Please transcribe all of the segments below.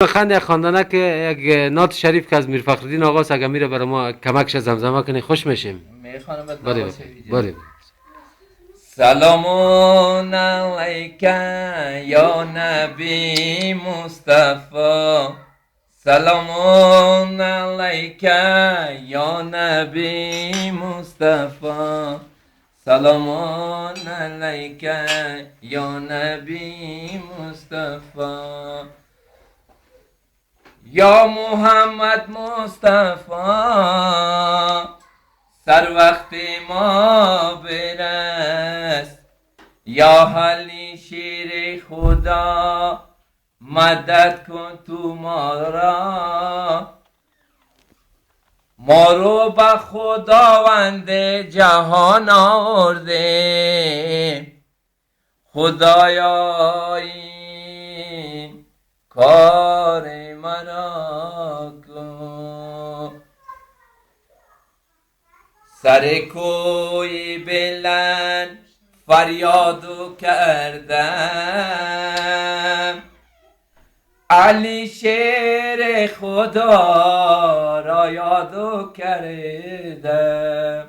خند یک خواندنه که یک نعت شریف که از میر فخرالدین آقا است، اگر میره برای ما کمکش زمزمه کنی خوش میشیم. میخوانم بعد بله نواز بله. سلام علیک یا نبی مصطفی، سلام علیک یا نبی مصطفی، سلام علیک یا نبی مصطفی، یا محمد مصطفی، سر وقت ما برست، یا حلی شیر خدا مدد کن تو ما را، ما رو به خداوند جهان آورده، خدایا این کار مرا کن. سر کوی بلند فریادو کردم، علی شیر خدا را یادو کردم،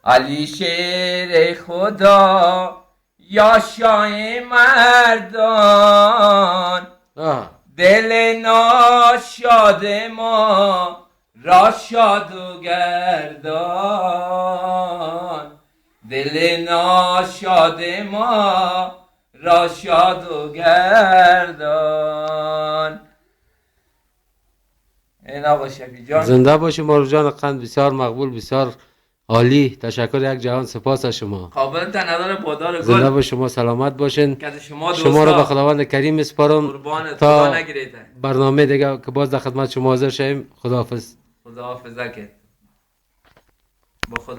علی شیر خدا یا شاه مردان، دل ناشاد ما را شاد و گردان، دل ناشاد ما را شاد و گردان. این آقا شفیع جان زنده باشی مارو جان. قند بسیار مقبول، بسیار عالی. تشکر یک جهان سپاس از شما. قابل نداره بادار گل. زنده باش شما، سلامت باشین. شما رو به خداوند کریم میسپارم تا نگیریده. برنامه دیگه که باز در خدمت شما حاضر شویم. خداحافظ. خداحافظه که با خدا.